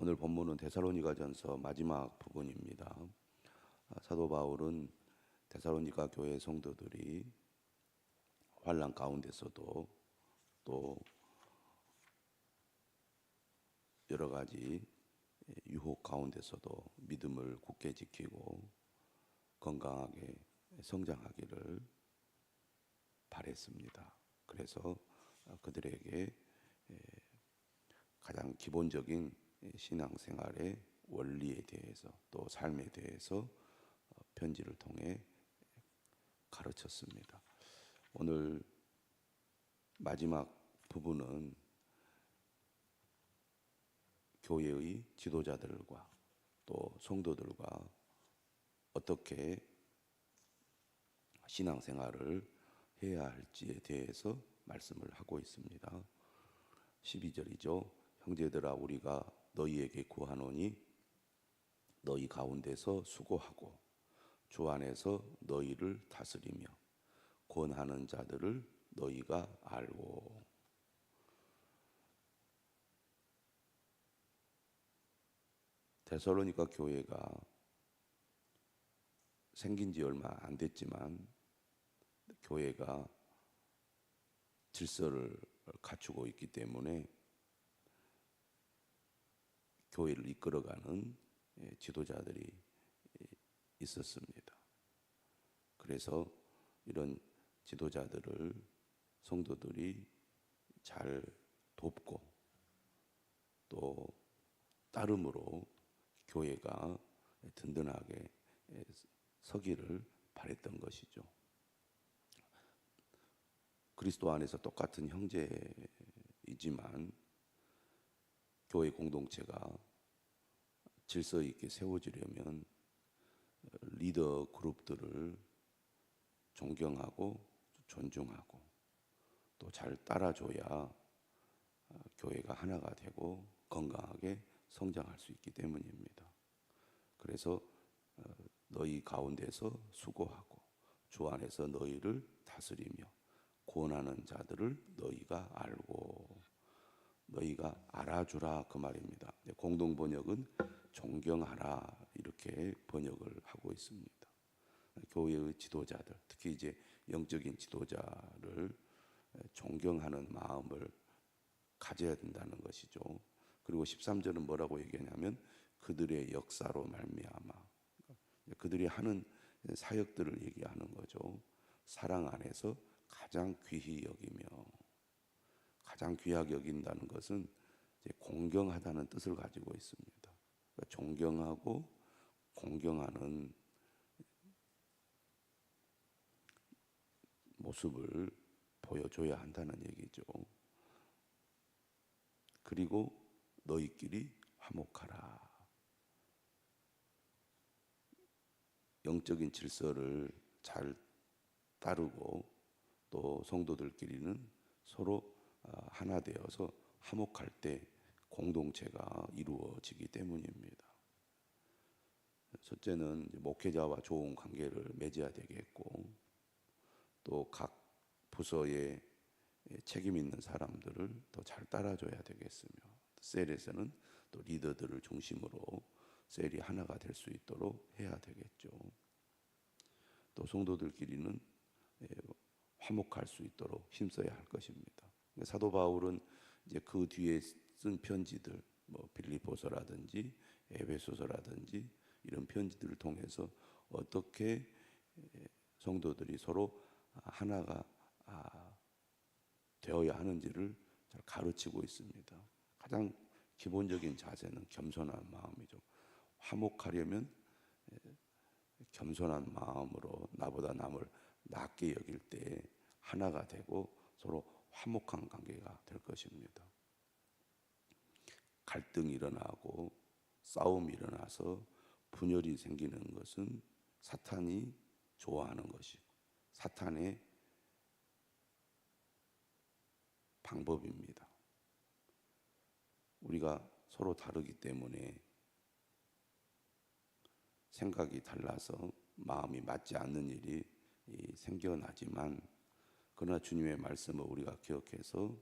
오늘 본문은 데살로니가전서 마지막 부분입니다. 사도 바울은 데살로니가 교회 성도들이 환난 가운데서도 또 여러 가지 유혹 가운데서도 믿음을 굳게 지키고 건강하게 성장하기를 바랬습니다. 그래서 그들에게 가장 기본적인 신앙생활의 원리에 대해서 또 삶에 대해서 편지를 통해 가르쳤습니다. 오늘 마지막 부분은 교회의 지도자들과 또 성도들과 어떻게 신앙생활을 해야 할지에 대해서 말씀을 하고 있습니다. 12절이죠. 형제들아 우리가 너희에게 구하노니 너희 가운데서 수고하고 주 안에서 너희를 다스리며 권하는 자들을 너희가 알고. 데살로니가 교회가 생긴 지 얼마 안 됐지만 교회가 질서를 갖추고 있기 때문에 교회를 이끌어가는 지도자들이 있었습니다. 그래서 이런 지도자들을 성도들이 잘 돕고 또 따름으로 교회가 든든하게 서기를 바랬던 것이죠. 그리스도 안에서 똑같은 형제이지만 교회 공동체가 질서 있게 세워지려면 리더 그룹들을 존경하고 존중하고 또 잘 따라줘야 교회가 하나가 되고 건강하게 성장할 수 있기 때문입니다. 그래서 너희 가운데서 수고하고 주 안에서 너희를 다스리며 권하는 자들을 너희가 알고. 너희가 알아주라 그 말입니다. 공동 번역은 존경하라 이렇게 번역을 하고 있습니다. 교회의 지도자들, 특히 이제 영적인 지도자를 존경하는 마음을 가져야 된다는 것이죠. 그리고 13절은 뭐라고 얘기하냐면 그들의 역사로 말미암아, 그들이 하는 사역들을 얘기하는 거죠. 사랑 안에서 가장 귀히 여기며, 가장 귀하게 여긴다는 것은 이제 공경하다는 뜻을 가지고 있습니다. 그러니까 존경하고 공경하는 모습을 보여줘야 한다는 얘기죠. 그리고 너희끼리 화목하라. 영적인 질서를 잘 따르고 또 성도들끼리는 서로 하나 되어서 화목할 때 공동체가 이루어지기 때문입니다. 첫째는 목회자와 좋은 관계를 맺어야 되겠고 또 각 부서에 책임 있는 사람들을 더 잘 따라줘야 되겠으며 셀에서는 또 리더들을 중심으로 셀이 하나가 될 수 있도록 해야 되겠죠. 또 성도들끼리는 화목할 수 있도록 힘써야 할 것입니다. 사도 바울은 이제 그 뒤에 쓴 편지들, 뭐 빌립보서라든지 에베소서라든지 이런 편지들을 통해서 어떻게 성도들이 서로 하나가 되어야 하는지를 잘 가르치고 있습니다. 가장 기본적인 자세는 겸손한 마음이죠. 화목하려면 겸손한 마음으로 나보다 남을 낮게 여길 때 하나가 되고 서로 화목한 관계가 될 것입니다. 갈등이 일어나고 싸움이 일어나서 분열이 생기는 것은 사탄이 좋아하는 것이고 사탄의 방법입니다. 우리가 서로 다르기 때문에 생각이 달라서 마음이 맞지 않는 일이 생겨나지만 그러나 주님의 말씀을 우리가 기억해서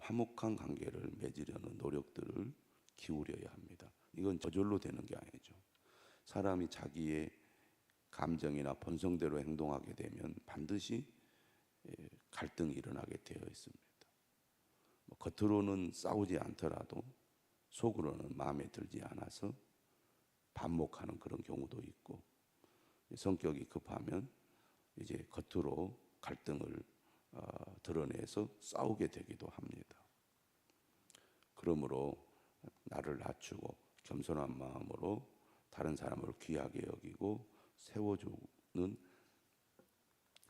화목한 관계를 맺으려는 노력들을 기울여야 합니다. 이건 저절로 되는 게 아니죠. 사람이 자기의 감정이나 본성대로 행동하게 되면 반드시 갈등이 일어나게 되어 있습니다. 겉으로는 싸우지 않더라도 속으로는 마음에 들지 않아서 반목하는 그런 경우도 있고, 성격이 급하면 이제 겉으로 갈등을 드러내서 싸우게 되기도 합니다. 그러므로 나를 낮추고 겸손한 마음으로 다른 사람을 귀하게 여기고 세워주는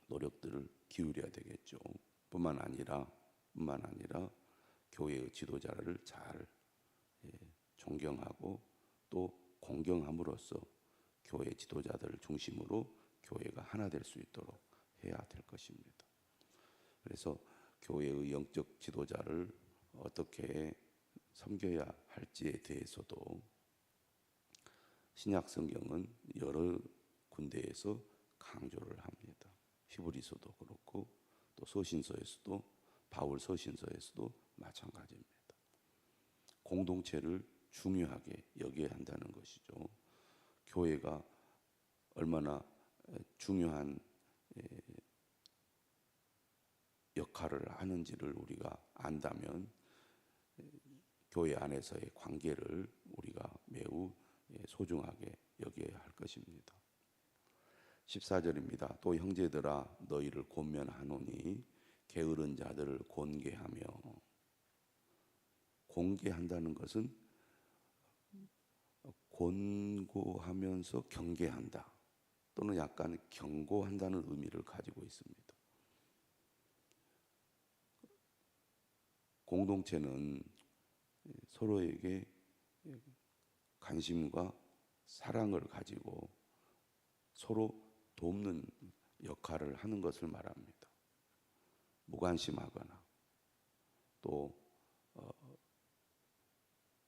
노력들을 기울여야 되겠죠. 뿐만 아니라 교회의 지도자를 잘 존경하고 또 공경함으로써 교회 지도자들을 중심으로 교회가 하나 될 수 있도록 해야 될 것입니다. 그래서 교회의 영적 지도자를 어떻게 섬겨야 할지에 대해서도 신약 성경은 여러 군데에서 강조를 합니다. 히브리서도 그렇고 또 서신서에서도, 바울 서신서에서도 마찬가지입니다. 공동체를 중요하게 여겨야 한다는 것이죠. 교회가 얼마나 중요한 역할을 하는지를 우리가 안다면 교회 안에서의 관계를 우리가 매우 소중하게 여겨야 할 것입니다. 14절입니다. 또 형제들아 너희를 권면하노니 게으른 자들을 권계하며. 권계한다는 것은 권고하면서 경계한다 또는 약간 경고한다는 의미를 가지고 있습니다. 공동체는 서로에게 관심과 사랑을 가지고 서로 돕는 역할을 하는 것을 말합니다. 무관심하거나 또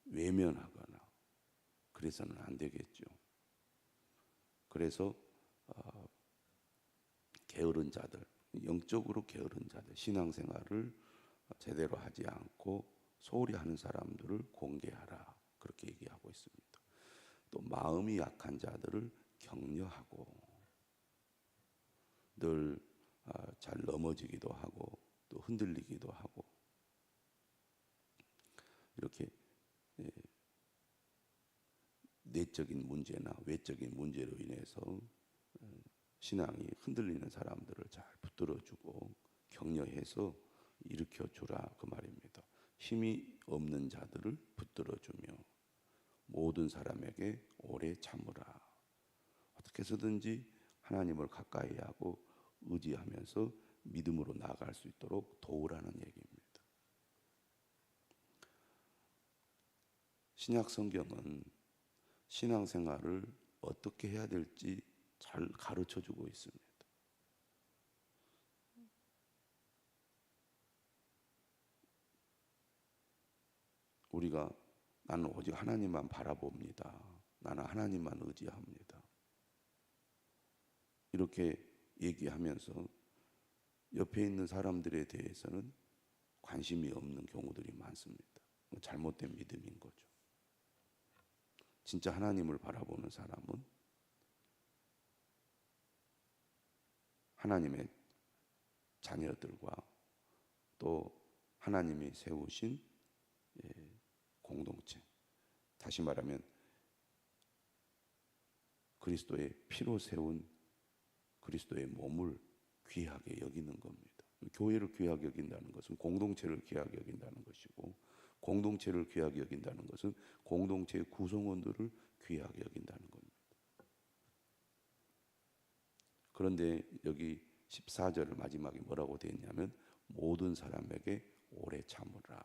외면하거나 그래서는 안 되겠죠. 그래서 게으른 자들, 영적으로 게으른 자들, 신앙생활을 제대로 하지 않고 소홀히 하는 사람들을 공개하라, 그렇게 얘기하고 있습니다. 또 마음이 약한 자들을 격려하고, 늘 잘 넘어지기도 하고 또 흔들리기도 하고, 이렇게 내적인 문제나 외적인 문제로 인해서 신앙이 흔들리는 사람들을 잘 붙들어주고 격려해서 일으켜주라, 그 말입니다. 힘이 없는 자들을 붙들어주며 모든 사람에게 오래 참으라. 어떻게 해서든지 하나님을 가까이 하고 의지하면서 믿음으로 나아갈 수 있도록 도우라는 얘기입니다. 신약 성경은 신앙생활을 어떻게 해야 될지 잘 가르쳐주고 있습니다. 우리가 나는 오직 하나님만 바라봅니다. 나는 하나님만 의지합니다. 이렇게 얘기하면서 옆에 있는 사람들에 대해서는 관심이 없는 경우들이 많습니다. 잘못된 믿음인 거죠. 진짜 하나님을 바라보는 사람은 하나님의 자녀들과 또 하나님이 세우신 공동체, 다시 말하면 그리스도의 피로 세운 그리스도의 몸을 귀하게 여기는 겁니다. 교회를 귀하게 여긴다는 것은 공동체를 귀하게 여긴다는 것이고, 공동체를 귀하게 여긴다는 것은 공동체의 구성원들을 귀하게 여긴다는 겁니다. 그런데 여기 14절을 마지막에 뭐라고 되어 있냐면 모든 사람에게 오래 참으라.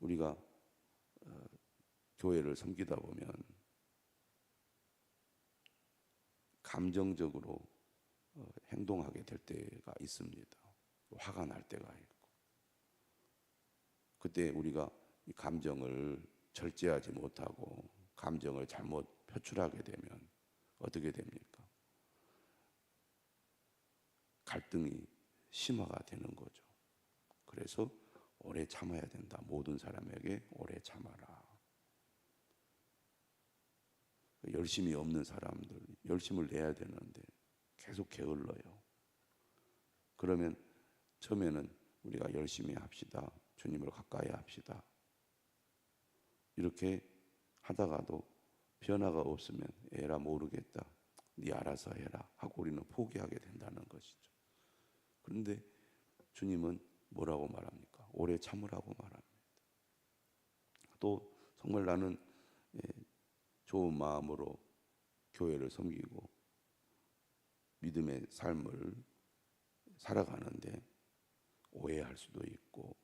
우리가 교회를 섬기다 보면 감정적으로 행동하게 될 때가 있습니다. 화가 날 때가 있고, 그때 우리가 이 감정을 절제하지 못하고 감정을 잘못 표출하게 되면 어떻게 됩니까? 갈등이 심화가 되는 거죠. 그래서 오래 참아야 된다. 모든 사람에게 오래 참아라. 열심이 없는 사람들, 열심을 내야 되는데 계속 게을러요. 그러면 처음에는 우리가 열심히 합시다. 주님을 가까이 합시다. 이렇게 하다가도 변화가 없으면 에라 모르겠다. 네 알아서 해라 하고 우리는 포기하게 된다는 것이죠. 그런데 주님은 뭐라고 말합니까? 오래 참으라고 말합니다. 또 정말 나는 좋은 마음으로 교회를 섬기고 믿음의 삶을 살아가는데 오해할 수도 있고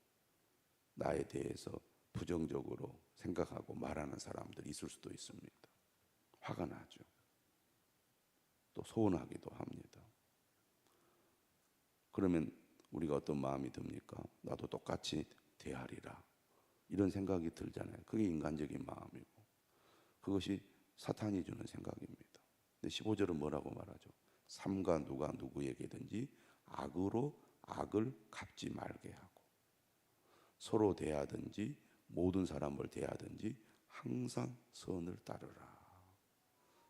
나에 대해서 부정적으로 생각하고 말하는 사람들이 있을 수도 있습니다. 화가 나죠. 또 서운하기도 합니다. 그러면 우리가 어떤 마음이 듭니까? 나도 똑같이 대하리라. 이런 생각이 들잖아요. 그게 인간적인 마음이고 그것이 사탄이 주는 생각입니다. 근데 15절은 뭐라고 말하죠? 삼가 누가 누구에게든지 악으로 악을 갚지 말게 하고 서로 대하든지 모든 사람을 대하든지 항상 선을 따르라.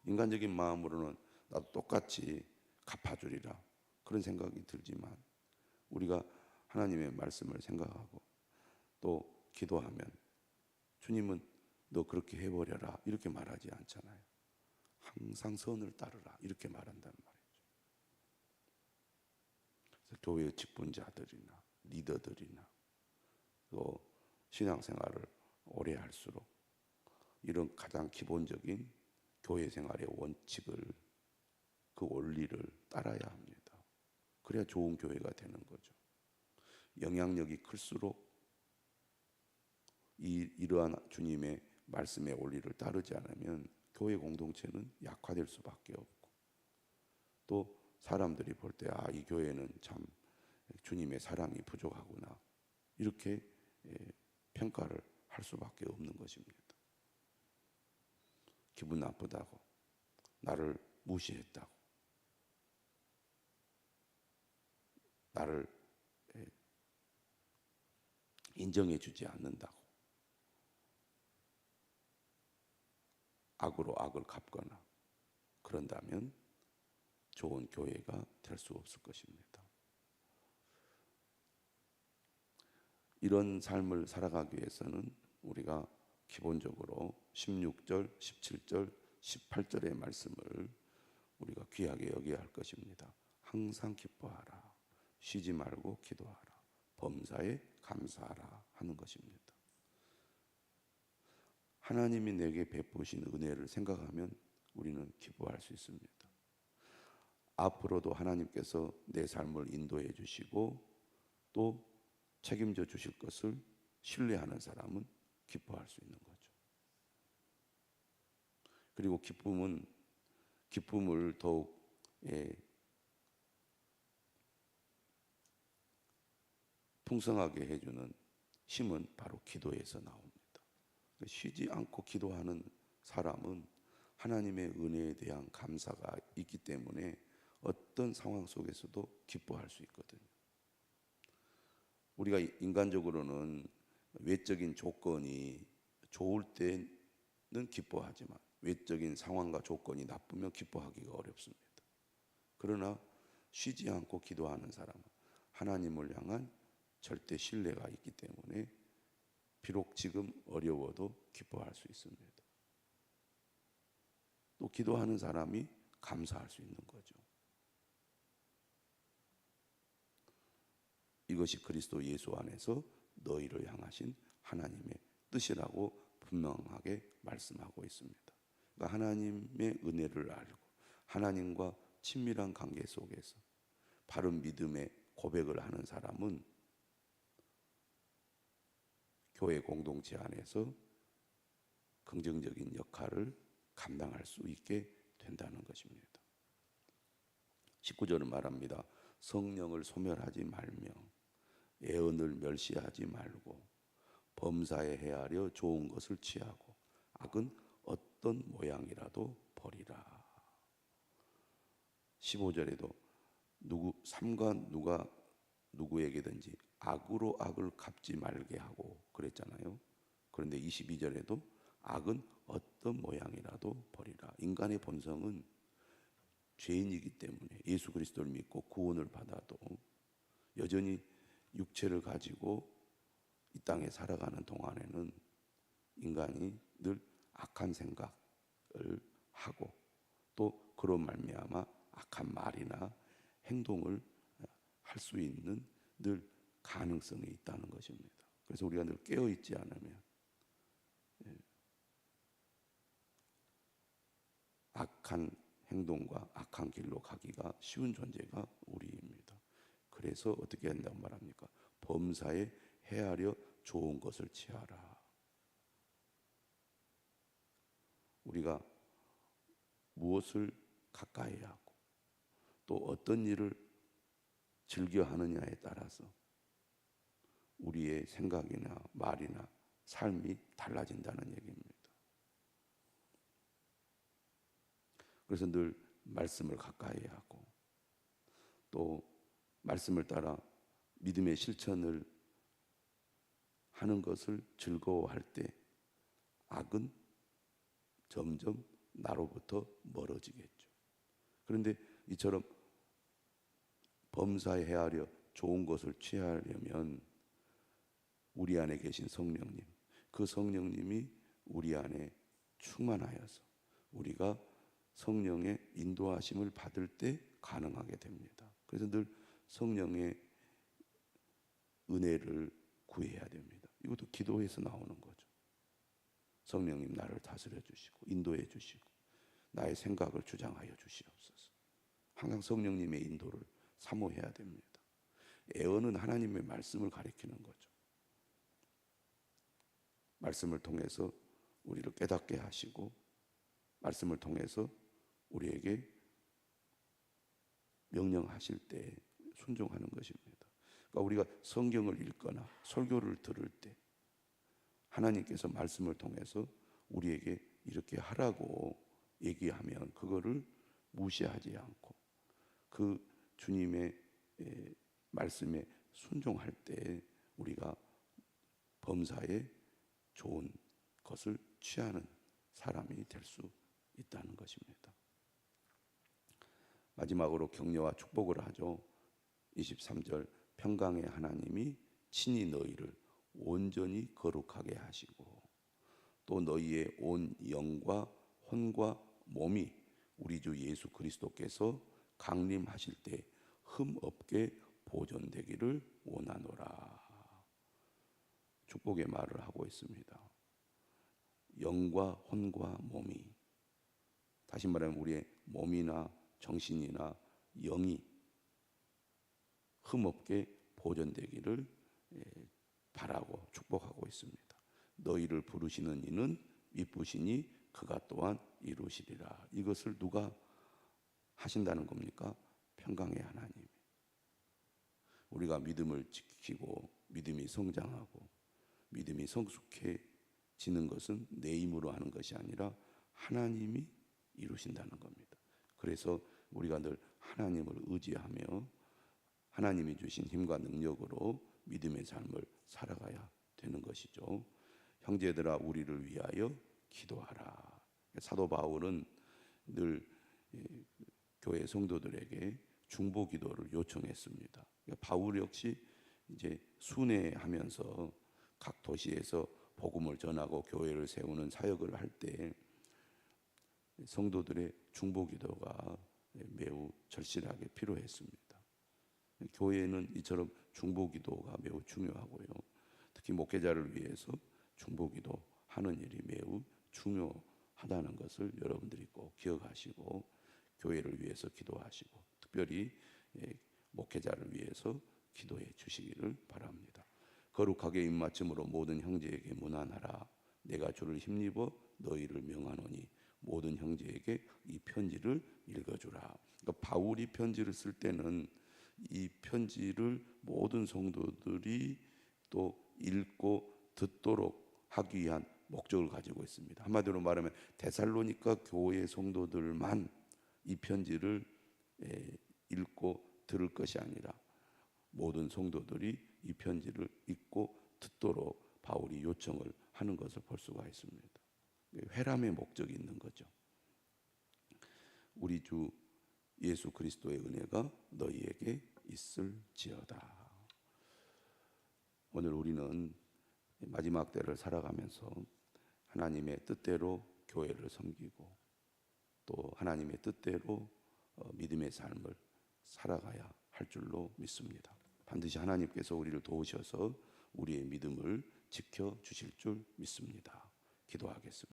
인간적인 마음으로는 나도 똑같이 갚아주리라 그런 생각이 들지만 우리가 하나님의 말씀을 생각하고 또 기도하면 주님은 너 그렇게 해버려라 이렇게 말하지 않잖아요. 항상 선을 따르라 이렇게 말한단 말이죠. 그래서 교회 직분자들이나 리더들이나 또 신앙생활을 오래 할수록 이런 가장 기본적인 교회 생활의 원칙을 그 원리를 따라야 합니다. 그래야 좋은 교회가 되는 거죠. 영향력이 클수록 이러한 주님의 말씀의 원리를 따르지 않으면 교회 공동체는 약화될 수밖에 없고 또 사람들이 볼 때 이 교회는 참 주님의 사랑이 부족하구나 이렇게 평가를 할 수밖에 없는 것입니다. 기분 나쁘다고 나를 무시했다고 나를 인정해 주지 않는다고 악으로 악을 갚거나 그런다면 좋은 교회가 될 수 없을 것입니다. 이런 삶을 살아가기 위해서는 우리가 기본적으로 16절, 17절, 18절의 말씀을 우리가 귀하게 여겨야 할 것입니다. 항상 기뻐하라. 쉬지 말고 기도하라. 범사에 감사하라 하는 것입니다. 하나님이 내게 베푸신 은혜를 생각하면 우리는 기뻐할 수 있습니다. 앞으로도 하나님께서 내 삶을 인도해 주시고 또 책임져 주실 것을 신뢰하는 사람은 기뻐할 수 있는 거죠. 그리고 기쁨을 더욱 풍성하게 해주는 힘은 바로 기도에서 나옵니다. 쉬지 않고 기도하는 사람은 하나님의 은혜에 대한 감사가 있기 때문에 어떤 상황 속에서도 기뻐할 수 있거든요. 우리가 인간적으로는 외적인 조건이 좋을 때는 기뻐하지만 외적인 상황과 조건이 나쁘면 기뻐하기가 어렵습니다. 그러나 쉬지 않고 기도하는 사람은 하나님을 향한 절대 신뢰가 있기 때문에 비록 지금 어려워도 기뻐할 수 있습니다. 또 기도하는 사람이 감사할 수 있는 거죠. 이것이 그리스도 예수 안에서 너희를 향하신 하나님의 뜻이라고 분명하게 말씀하고 있습니다. 그러니까 하나님의 은혜를 알고 하나님과 친밀한 관계 속에서 바른 믿음의 고백을 하는 사람은 교회 공동체 안에서 긍정적인 역할을 감당할 수 있게 된다는 것입니다. 19절은 말합니다. 성령을 소멸하지 말며 애언을 멸시하지 말고 범사에 헤아려 좋은 것을 취하고 악은 어떤 모양이라도 버리라. 15절에도 삼가 누가 누구에게든지 악으로 악을 갚지 말게 하고 그랬잖아요. 그런데 22절에도 악은 어떤 모양이라도 버리라. 인간의 본성은 죄인이기 때문에 예수 그리스도를 믿고 구원을 받아도 여전히 육체를 가지고 이 땅에 살아가는 동안에는 인간이 늘 악한 생각을 하고 또 그로 말미암아 악한 말이나 행동을 할 수 있는 늘 가능성이 있다는 것입니다. 그래서 우리가 늘 깨어 있지 않으면 악한 행동과 악한 길로 가기가 쉬운 존재가 우리입니다. 그래서 어떻게 한다고 말합니까? 범사에 헤아려 좋은 것을 취하라. 우리가 무엇을 가까이 하고 또 어떤 일을 즐겨 하느냐에 따라서 우리의 생각이나 말이나 삶이 달라진다는 얘기입니다. 그래서 늘 말씀을 가까이 하고 또 말씀을 따라 믿음의 실천을 하는 것을 즐거워할 때 악은 점점 나로부터 멀어지겠죠. 그런데 이처럼 범사에 헤아려 좋은 것을 취하려면 우리 안에 계신 성령님, 그 성령님이 우리 안에 충만하여서 우리가 성령의 인도하심을 받을 때 가능하게 됩니다. 그래서 늘 성령의 은혜를 구해야 됩니다. 이것도 기도에서 나오는 거죠. 성령님 나를 다스려 주시고 인도해 주시고 나의 생각을 주장하여 주시옵소서. 항상 성령님의 인도를 사모해야 됩니다. 애언은 하나님의 말씀을 가리키는 거죠. 말씀을 통해서 우리를 깨닫게 하시고 말씀을 통해서 우리에게 명령하실 때 순종하는 것입니다. 그러니까 우리가 성경을 읽거나 설교를 들을 때 하나님께서 말씀을 통해서 우리에게 이렇게 하라고 얘기하면 그거를 무시하지 않고 그 주님의 말씀에 순종할 때 우리가 범사에 좋은 것을 취하는 사람이 될 수 있다는 것입니다. 마지막으로 격려와 축복을 하죠. 23절 평강의 하나님이 친히 너희를 온전히 거룩하게 하시고 또 너희의 온 영과 혼과 몸이 우리 주 예수 그리스도께서 강림하실 때 흠 없게 보존되기를 원하노라. 축복의 말을 하고 있습니다. 영과 혼과 몸이, 다시 말하면 우리의 몸이나 정신이나 영이 흠없게 보존되기를 바라고 축복하고 있습니다. 너희를 부르시는 이는 미쁘시니 그가 또한 이루시리라. 이것을 누가 하신다는 겁니까? 평강의 하나님. 우리가 믿음을 지키고 믿음이 성장하고 믿음이 성숙해지는 것은 내 힘으로 하는 것이 아니라 하나님이 이루신다는 겁니다. 그래서 우리가 늘 하나님을 의지하며 하나님이 주신 힘과 능력으로 믿음의 삶을 살아가야 되는 것이죠. 형제들아 우리를 위하여 기도하라. 사도 바울은 늘 교회 성도들에게 중보 기도를 요청했습니다. 바울 역시 이제 순회하면서 각 도시에서 복음을 전하고 교회를 세우는 사역을 할 때 성도들의 중보 기도가 매우 절실하게 필요했습니다. 교회는 이처럼 중보 기도가 매우 중요하고요. 특히 목회자를 위해서 중보 기도하는 일이 매우 중요하다는 것을 여러분들이 꼭 기억하시고 교회를 위해서 기도하시고 특별히 목회자를 위해서 기도해 주시기를 바랍니다. 거룩하게 입맞춤으로 모든 형제에게 문안하라. 내가 주를 힘입어 너희를 명하노니 모든 형제에게 이 편지를 읽어주라. 그러니까 바울이 편지를 쓸 때는 이 편지를 모든 성도들이 또 읽고 듣도록 하기 위한 목적을 가지고 있습니다. 한마디로 말하면 데살로니가 교회 성도들만 이 편지를 읽고 들을 것이 아니라 모든 성도들이 이 편지를 읽고 듣도록 바울이 요청을 하는 것을 볼 수가 있습니다. 회람의 목적이 있는 거죠. 우리 주 예수 그리스도의 은혜가 너희에게 있을지어다. 오늘 우리는 마지막 때를 살아가면서 하나님의 뜻대로 교회를 섬기고 또 하나님의 뜻대로 믿음의 삶을 살아가야 할 줄로 믿습니다. 반드시 하나님께서 우리를 도우셔서 우리의 믿음을 지켜주실 줄 믿습니다. 기도하겠습니다.